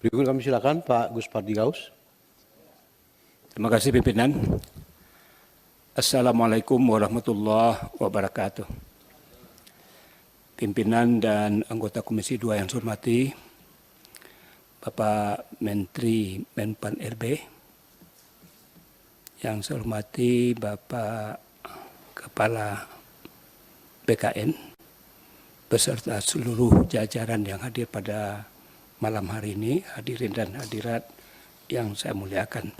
Berikut kami silakan Pak Gus Pardi Gaus. Terima kasih pimpinan. Assalamualaikum warahmatullahi wabarakatuh. Pimpinan dan anggota Komisi 2 yang saya hormati, Bapak Menteri Menpan RB, yang saya hormati Bapak Kepala BKN, beserta seluruh jajaran yang hadir pada malam hari ini, hadirin dan hadirat yang saya muliakan.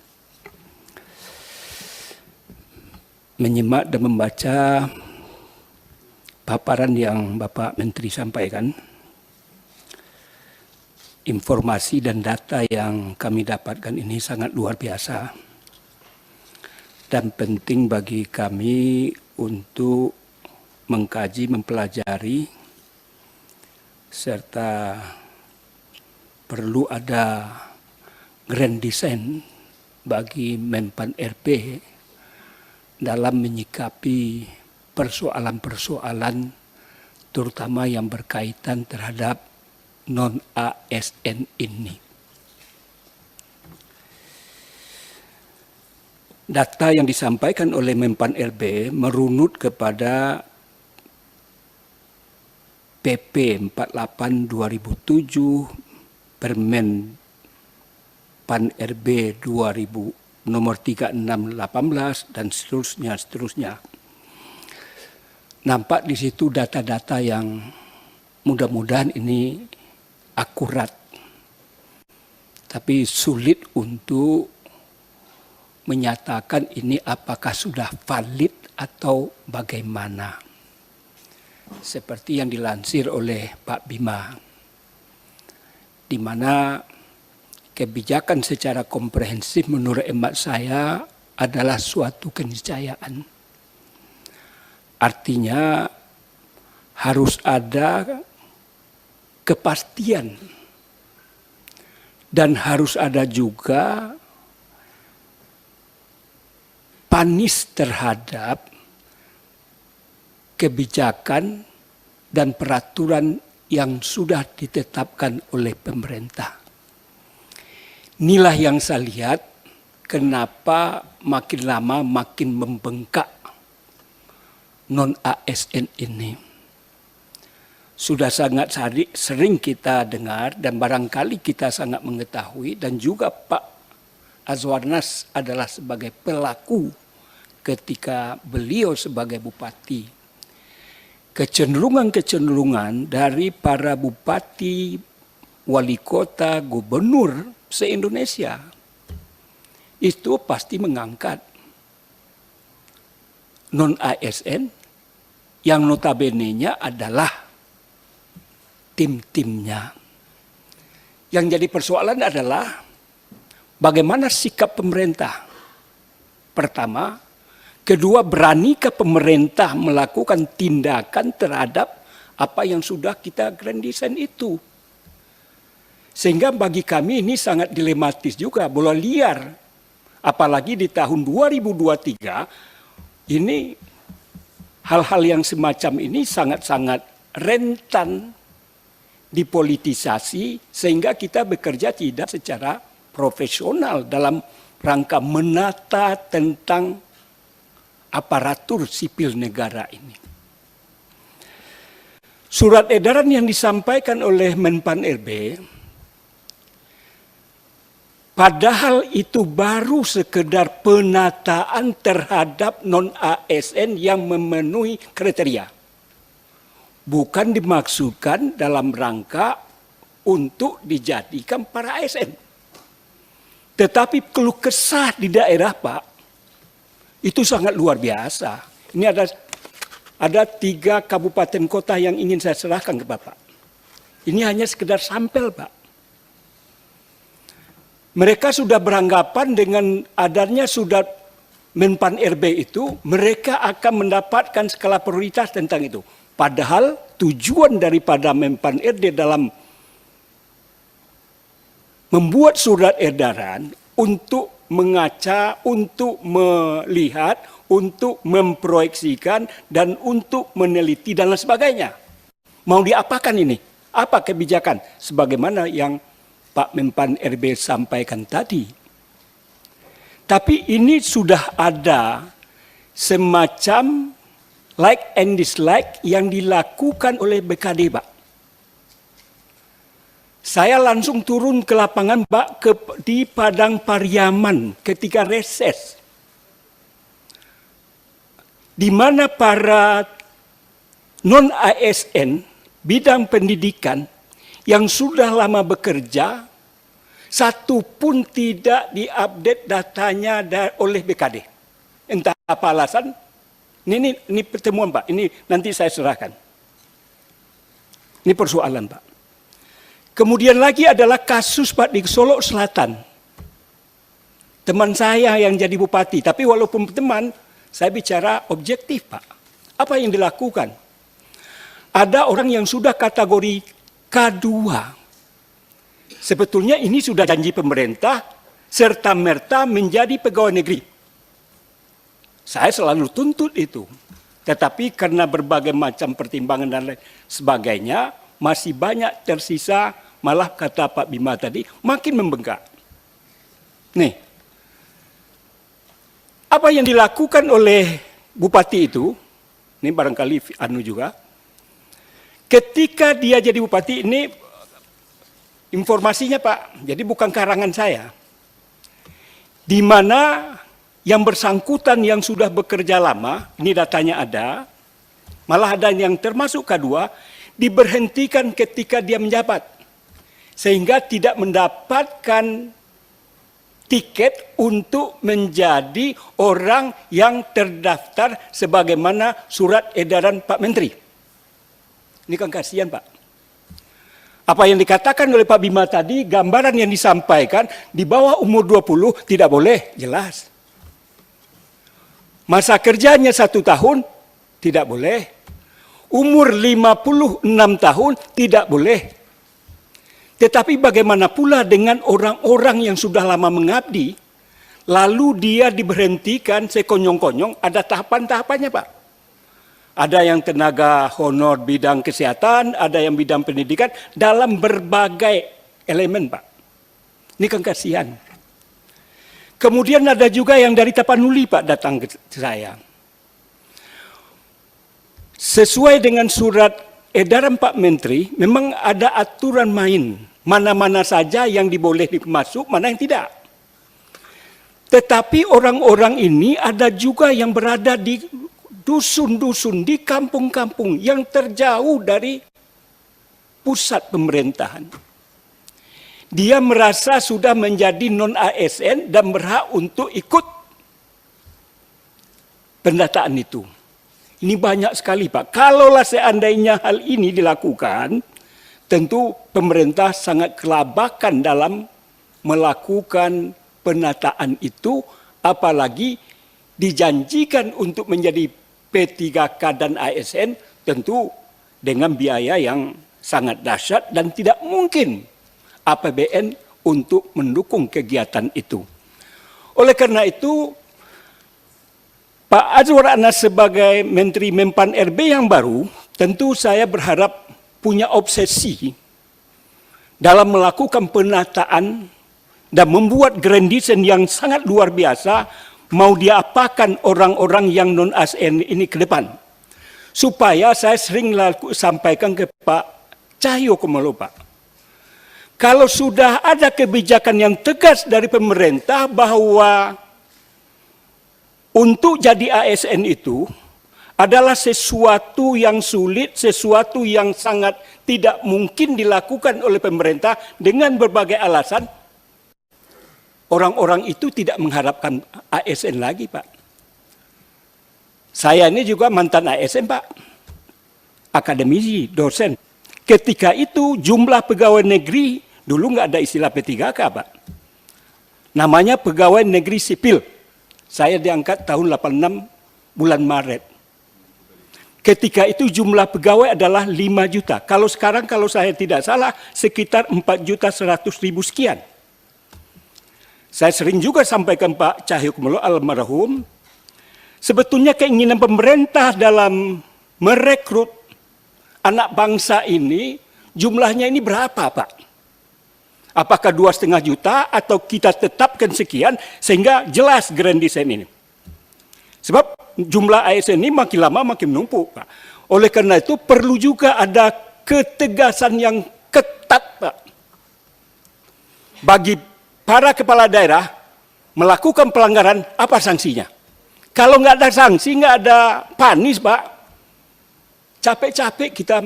Menyimak dan membaca paparan yang Bapak Menteri sampaikan, informasi dan data yang kami dapatkan ini sangat luar biasa dan penting bagi kami untuk mengkaji, mempelajari, serta perlu ada grand design bagi Menpan RB dalam menyikapi persoalan-persoalan terutama yang berkaitan terhadap non-ASN ini. Data yang disampaikan oleh Menpan RB merunut kepada PP 48/2007 Permen Pan RB 2000 nomor 3618 dan seterusnya. Nampak di situ data-data yang mudah-mudahan ini akurat. Tapi sulit untuk menyatakan ini apakah sudah valid atau bagaimana. Seperti yang dilansir oleh Pak Bima, di mana kebijakan secara komprehensif menurut hemat saya adalah suatu keniscayaan. Artinya harus ada kepastian dan harus ada juga panis terhadap kebijakan dan peraturan yang sudah ditetapkan oleh pemerintah. Inilah yang saya lihat kenapa makin lama makin membengkak non-ASN ini. Sudah sangat sering kita dengar dan barangkali kita sangat mengetahui, dan juga Pak Azwarnas adalah sebagai pelaku ketika beliau sebagai bupati. Kecenderungan-kecenderungan dari para bupati, wali kota, gubernur se-Indonesia itu pasti mengangkat non-ASN yang notabene-nya adalah tim-timnya. Yang jadi persoalan adalah bagaimana sikap pemerintah. Pertama, kedua, beranikah pemerintah melakukan tindakan terhadap apa yang sudah kita grand design itu. Sehingga bagi kami ini sangat dilematis juga, bola liar. Apalagi di tahun 2023, ini hal-hal yang semacam ini sangat-sangat rentan dipolitisasi, sehingga kita bekerja tidak secara profesional dalam rangka menata tentang aparatur sipil negara ini. Surat edaran yang disampaikan oleh Menpan RB, padahal itu baru sekedar penataan terhadap non-ASN yang memenuhi kriteria. Bukan dimaksudkan dalam rangka untuk dijadikan para ASN. Tetapi keluh kesah di daerah, Pak, itu sangat luar biasa. Ini ada 3 kabupaten kota yang ingin saya serahkan ke Bapak. Ini hanya sekedar sampel, Pak. Mereka sudah beranggapan dengan adanya sudah Menpan RB itu, mereka akan mendapatkan skala prioritas tentang itu. Padahal tujuan daripada Menpan RB dalam membuat surat edaran untuk mengaca, untuk melihat, untuk memproyeksikan, dan untuk meneliti dan lain sebagainya. Mau diapakan ini? Apa kebijakan? Sebagaimana yang Pak Menpan RB sampaikan tadi. Tapi ini sudah ada semacam like and dislike yang dilakukan oleh BKD, Pak. Saya langsung turun ke lapangan, Pak, di Padang Pariaman ketika reses. Di mana para non-ASN bidang pendidikan yang sudah lama bekerja, satu pun tidak diupdate datanya oleh BKD. Entah apa alasan. Ini pertemuan, Pak. Ini nanti saya serahkan. Ini persoalan, Pak. Kemudian lagi adalah kasus, Pak, di Solo Selatan. Teman saya yang jadi bupati, tapi walaupun teman, saya bicara objektif, Pak. Apa yang dilakukan? Ada orang yang sudah kategori K2. Sebetulnya ini sudah janji pemerintah, serta-merta menjadi pegawai negeri. Saya selalu tuntut itu. Tetapi karena berbagai macam pertimbangan dan lain sebagainya, masih banyak tersisa, malah kata Pak Bima tadi, makin membengkak. Nih, apa yang dilakukan oleh bupati itu, ini barangkali Anu juga, ketika dia jadi bupati, ini informasinya, Pak, jadi bukan karangan saya, di mana yang bersangkutan yang sudah bekerja lama, ini datanya ada, malah ada yang termasuk K2, diberhentikan ketika dia menjabat. Sehingga tidak mendapatkan tiket untuk menjadi orang yang terdaftar sebagaimana surat edaran Pak Menteri. Ini kan kasihan, Pak. Apa yang dikatakan oleh Pak Bima tadi, gambaran yang disampaikan, di bawah umur 20 tidak boleh, jelas. Masa kerjanya 1 tahun, tidak boleh. Umur 56 tahun tidak boleh. Tetapi bagaimana pula dengan orang-orang yang sudah lama mengabdi, lalu dia diberhentikan sekonyong-konyong, ada tahapan-tahapannya, Pak. Ada yang tenaga honor bidang kesehatan, ada yang bidang pendidikan, dalam berbagai elemen, Pak. Ini kan kasihan. Kemudian ada juga yang dari Tapanuli, Pak, datang ke saya. Sesuai dengan surat edaran Pak Menteri, memang ada aturan main. Mana-mana saja yang diboleh masuk, mana yang tidak. Tetapi orang-orang ini ada juga yang berada di dusun-dusun, di kampung-kampung yang terjauh dari pusat pemerintahan. Dia merasa sudah menjadi non-ASN dan berhak untuk ikut pendataan itu. Ini banyak sekali, Pak. Kalaulah seandainya hal ini dilakukan, tentu pemerintah sangat kelabakan dalam melakukan penataan itu, apalagi dijanjikan untuk menjadi P3K dan ASN, tentu dengan biaya yang sangat dahsyat dan tidak mungkin APBN untuk mendukung kegiatan itu. Oleh karena itu, Pak Azwar Anas sebagai Menteri Menpan RB yang baru, tentu saya berharap punya obsesi dalam melakukan penataan dan membuat grand design yang sangat luar biasa, mau diapakan orang-orang yang non-ASN ini ke depan. Supaya saya sering sampaikan ke Pak Cahyokumolo, Pak. Kalau sudah ada kebijakan yang tegas dari pemerintah bahwa untuk jadi ASN itu adalah sesuatu yang sulit, sesuatu yang sangat tidak mungkin dilakukan oleh pemerintah dengan berbagai alasan, orang-orang itu tidak mengharapkan ASN lagi, Pak. Saya ini juga mantan ASN, Pak. Akademisi, dosen. Ketika itu jumlah pegawai negeri, dulu nggak ada istilah P3K, Pak. Namanya pegawai negeri sipil. Saya diangkat tahun 86 bulan Maret. Ketika itu jumlah pegawai adalah 5 juta. Kalau sekarang kalau saya tidak salah sekitar 4.100.000 sekian. Saya sering juga sampaikan Pak Cahyokumolo almarhum, sebetulnya keinginan pemerintah dalam merekrut anak bangsa ini, jumlahnya ini berapa, Pak? Apakah 2,5 juta atau kita tetapkan sekian sehingga jelas grand design ini. Sebab jumlah ASN ini makin lama makin menumpuk, Pak. Oleh karena itu perlu juga ada ketegasan yang ketat, Pak. Bagi para kepala daerah melakukan pelanggaran, apa sanksinya? Kalau nggak ada sanksi, nggak ada panis, Pak. Capek-capek kita.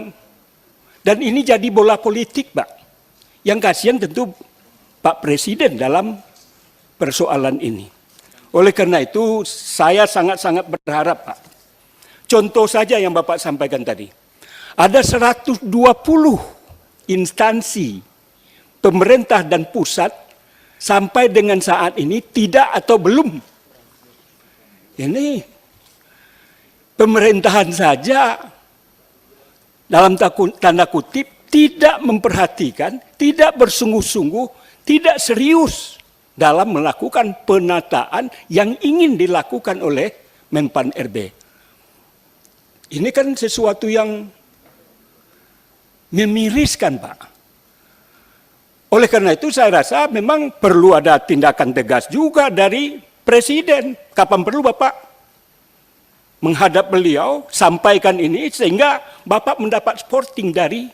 Dan ini jadi bola politik, Pak. Yang kasihan tentu Pak Presiden dalam persoalan ini. Oleh karena itu saya sangat-sangat berharap, Pak. Contoh saja yang Bapak sampaikan tadi. Ada 120 instansi pemerintah dan pusat sampai dengan saat ini tidak atau belum. Ini pemerintahan saja dalam tanda kutip tidak memperhatikan, tidak bersungguh-sungguh, tidak serius dalam melakukan penataan yang ingin dilakukan oleh Menpan RB. Ini kan sesuatu yang memiriskan, Pak. Oleh karena itu saya rasa memang perlu ada tindakan tegas juga dari Presiden. Kapan perlu Bapak menghadap beliau, sampaikan ini sehingga Bapak mendapat supporting dari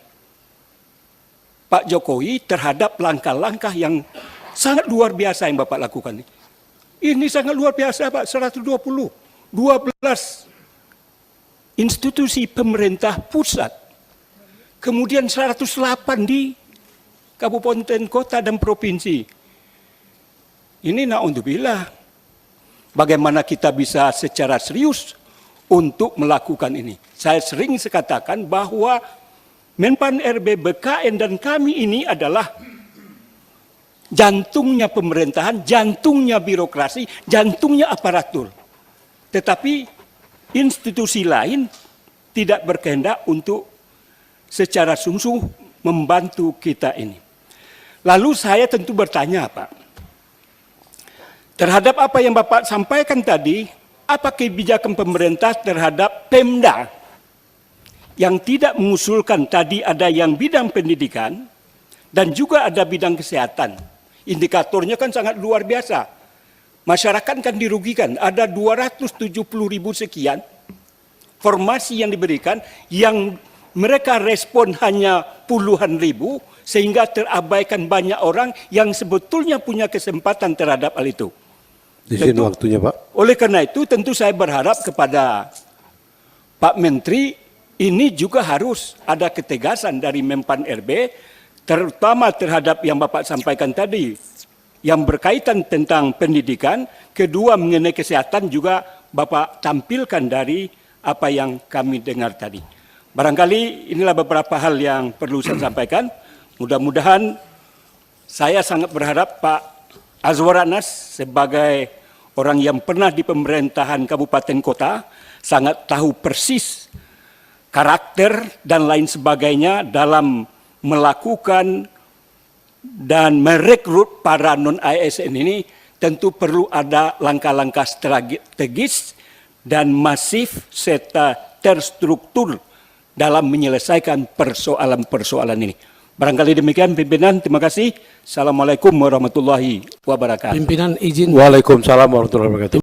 Pak Jokowi terhadap langkah-langkah yang sangat luar biasa yang Bapak lakukan. Ini sangat luar biasa, Pak. 120, 12 institusi pemerintah pusat. Kemudian 108 di kabupaten, kota, dan provinsi. Ini naudzubillah. Bagaimana kita bisa secara serius untuk melakukan ini. Saya sering katakan bahwa Menpan RB, BKN, dan kami ini adalah jantungnya pemerintahan, jantungnya birokrasi, jantungnya aparatur. Tetapi institusi lain tidak berkehendak untuk secara sungguh membantu kita ini. Lalu saya tentu bertanya, Pak, terhadap apa yang Bapak sampaikan tadi, apa kebijakan pemerintah terhadap Pemda yang tidak mengusulkan tadi ada yang bidang pendidikan dan juga ada bidang kesehatan. Indikatornya kan sangat luar biasa. Masyarakat kan dirugikan, ada 270.000 sekian formasi yang diberikan yang mereka respon hanya puluhan ribu sehingga terabaikan banyak orang yang sebetulnya punya kesempatan terhadap hal itu. Di sini waktunya, Pak. Oleh karena itu tentu saya berharap kepada Pak Menteri ini juga harus ada ketegasan dari Menpan RB terutama terhadap yang Bapak sampaikan tadi yang berkaitan tentang pendidikan, kedua mengenai kesehatan juga Bapak tampilkan dari apa yang kami dengar tadi. Barangkali inilah beberapa hal yang perlu saya sampaikan. Mudah-mudahan saya sangat berharap Pak Azwar Anas sebagai orang yang pernah di pemerintahan kabupaten kota sangat tahu persis karakter dan lain sebagainya dalam melakukan dan merekrut para non-ASN ini tentu perlu ada langkah-langkah strategis dan masif serta terstruktur dalam menyelesaikan persoalan-persoalan ini. Barangkali demikian pimpinan, terima kasih. Assalamualaikum warahmatullahi wabarakatuh. Pimpinan izin. Waalaikumsalam warahmatullahi wabarakatuh.